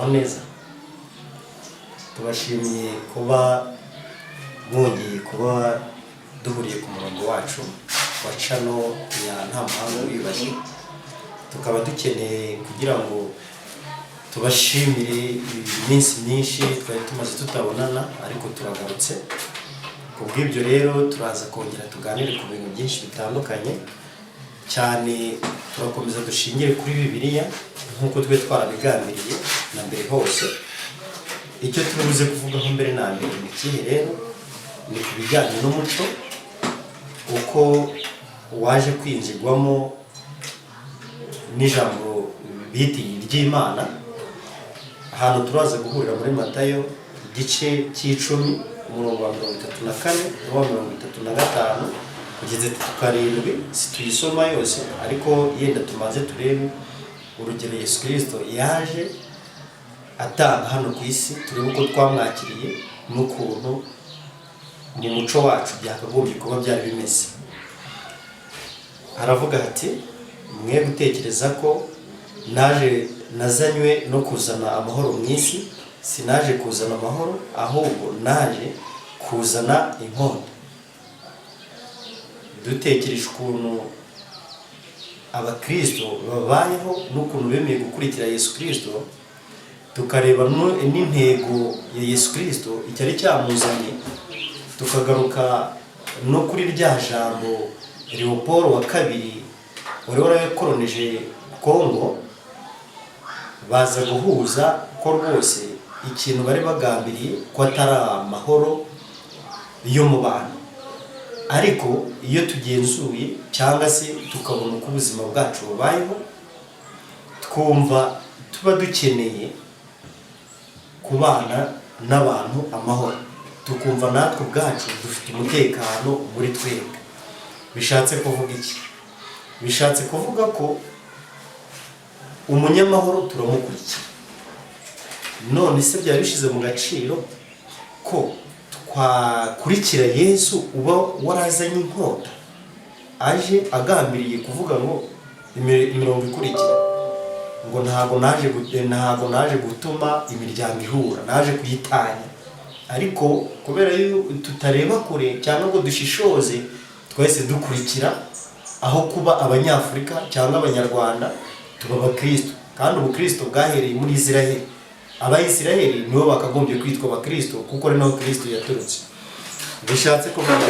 muraho neza. Tubashimiye kuba mwongeye kuba duhuriye ku murongo wacu wa channel ya Ntamuhanga Wiyubashye. Tukaba dukeneye kugira ngo tubashimire iminsi myinshi twari tumaze tutabonana, ariko turagarutse. Kubw'ibyo rero turaza kongera tuganire ku bintu byinshi bitandukanye cyane. Turakomeza dushingire kuri Bibiliya nk'uko twe twarabiganiriye na mbere hose. Icyo turubuze kuvugaho mbere na mbere ni ikihe rero? Ni ku bijyanye n'umuco, uko waje kwinjirwamo n'ijambo bitiye ry'Imana. Ahantu turaza guhurira muri Matayo igice cy'icumi umurongo wa 34 n'uwa 35 kugeza 7. Situyisoma yose, ariko yenda tumaze turebe urugero Yesu Kristo yaje atanga hano ku isi, turebe uko twamwakiriye n'ukuntu mu muco wacu byakagombye kuba byari bimeze. Aravuga ati, mwe gutekereza ko nazanywe no kuzana amahoro mu isi. Sinaje kuzana amahoro, ahubwo naje kuzana inkonda. Dutekereje ukuntu abakristo babayeho n'ukuntu bemeye gukurikira Yesu Kristo, tukareba n'intego ya Yesu Kristo icyari cyamuzanye, tukagaruka no kuri rya jambo Leopold wa kabiri wari warakoronije Kongo, baza guhuza ko rwose ikintu bari bagambiriye ko atari amahoro yo mu bantu. Ariko iyo tugenzuye cyangwa se tukabona uko ubuzima bwacu bubayeho, twumva tuba dukeneye kubana n'abantu amahoro, tukumva natwe ubwacu dufite umutekano muri twebwe. Bishatse kuvuga iki? Bishatse kuvuga ko umunyamahoro turamukurikira. None se byari bishize mu gaciro ko twakurikira Yesu uba warazanye inkota, aje agambiriye kuvuga ngo imirongo ikurikira ngo ntago naje gutuma imiryango ihura, naje kuyitanya. Ariko kubera yuko tutareba kure cyangwa ngo dushishoze, twese dukurikira aho kuba Abanyafurika cyangwa Abanyarwanda, tuba Abakristo. Kandi ubukristo bwahereye muri Israel. Abayisiraheli nibo bakagombye kwitwa Abakristo kuko ari naho Kristo yaturutse. Bishatse kuvuga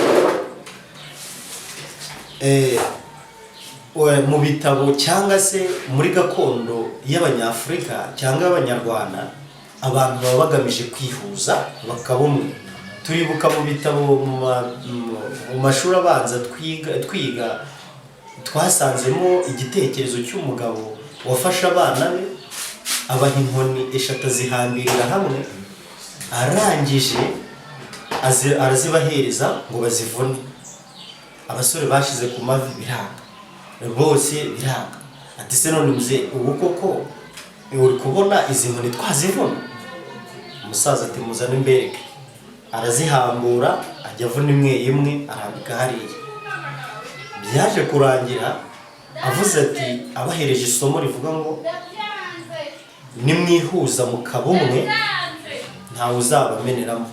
mu bitabo cyangwa se muri gakondo y'Abanyafurika cyangwa Abanyarwanda, abantu baba bagamije kwihuza bakaba umwe. Turibuka mu bitabo mu mashuri abanza twiga twasanzemo igitekerezo cy'umugabo wafashe abana be abaha inkoni 3 zihambirira hamwe, arangije arazibahereza ngo bazivune. Abasore bashize ku mavi biranga, bose biranga. Ati se none muze ubu koko uri kubona izi nkoni twazivuna? Umusaza ati muzane imbereke. Arazihambura, ajya avuna imwe imwe arambika hariya. Byaje kurangira avuze ati abahereje isomo rivuga ngo nimwihuza mukaba umwe ntawe uzabameneramo,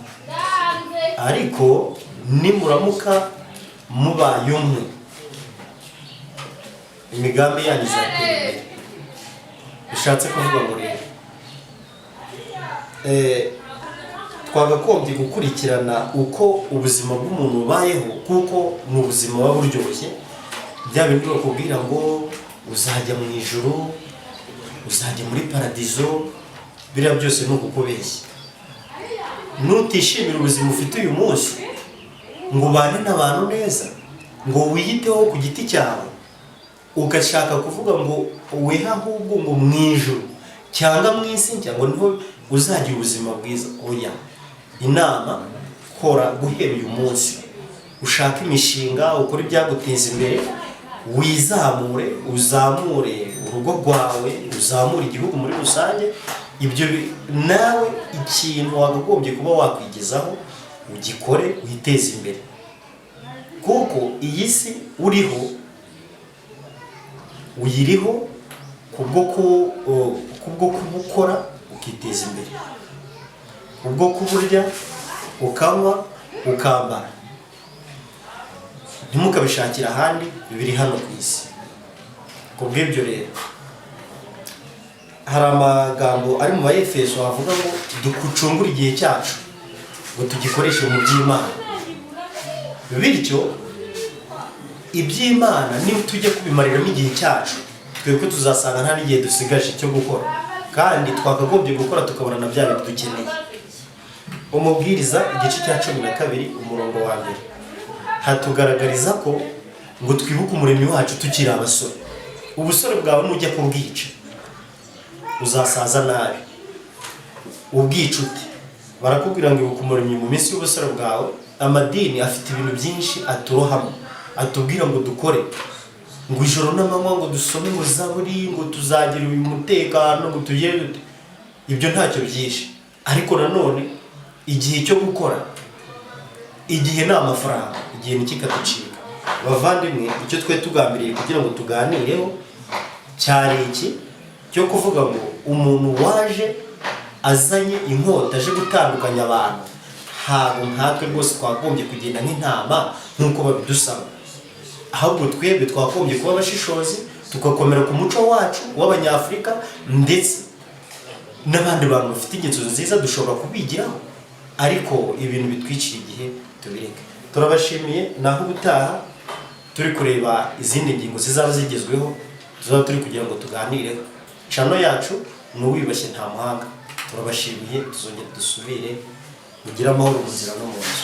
ariko nimuramuka mubaye umwe imigambi yanyu izatera imbere. Bishatse kuvuga ngo rero twagakombye gukurikirana uko ubuzima bw'umuntu bubayeho, kuko ni ubuzima buba buryoshye. Bya bindi bakubwira ngo uzajya mu ijuru, uzajya muri paradizo, biriya byose ni ukukubeshya. Nutishimira ubuzima ufite uyu munsi, ngo ubane n'abantu neza, ngo wiyiteho ku giti cyawe, ugashaka kuvuga ngo weha ahubwo ngo mu ijuru cyangwa mu isi cyangwa niho uzagira ubuzima bwiza. Oya, inama kora guhera uyu munsi, ushaka imishinga, ukora ibyaguteza imbere, wizamure, uzamure urugo rwawe, uzamure igihugu muri rusange. Ibyo nawe ikintu wagagombye kuba wakwigezaho ugikore, witeze imbere, kuko iyi si uriho uyiriho kubwo kubukora ukiteza imbere. Ubwo kuburya ukanywa ukambara ntimukabishakira ahandi, biri hano ku isi. Kubw'ibyo rero hari amagambo ari mu Baefeso avuga ngo dukucungure igihe cyacu ngo tugikoreshe mu by'Imana. Bityo iby'Imana niba tujya kubimariramo igihe cyacu, twebwe tuzasanga nta n'igihe dusigaje cyo gukora, kandi twakagombye gukora tukabona na bya bintu dukeneye. Umubwiriza igice cya 12 umurongo wa 1 hatugaragariza ko ngo twibuke umuremyi wacu tukiri abasore. Ubusore bwawe nujya kubwica uzasaza nabi. Ubwica ute? Barakubwira ngo ibuka umuremyi mu minsi y'ubusore bwawe. Amadini afite ibintu byinshi aturohamo, atubwira ngo dukore, ngo ijoro n'amanywa ngo dusome ngo Zaburi, ngo tuzagira umutekano, ngo tugere. Ibyo ntacyo byinshi, ariko nanone igihe cyo gukora, igihe ni amafaranga, igihe ni kikaducika. Bavandimwe, icyo twe tugambiriye kugira ngo tuganireho cyari iki cyo kuvuga ngo umuntu waje azanye inkota aje gutandukanya abantu, ntabwo nkatwe rwose twagombye kugenda nk'intama nk'uko babidusaba. Ahubwo twebwe twagombye kuba abashishozi, tugakomera ku muco wacu w'Abanyafurika, ndetse n'abandi bantu bafite ingeso nziza dushobora kubigiraho. Ariko ibintu bitwicira igihe tubireke. Turabashimiye, naho ubutaha turi kureba izindi ngingo zizaba zigezweho, tuzaba turi kugira ngo tuganireho. Channel yacu ni Uwiyubashye nta muhanga. Turabashimiye, tuzongera dusubire, mugire amahoro mu nzira no mu nzu.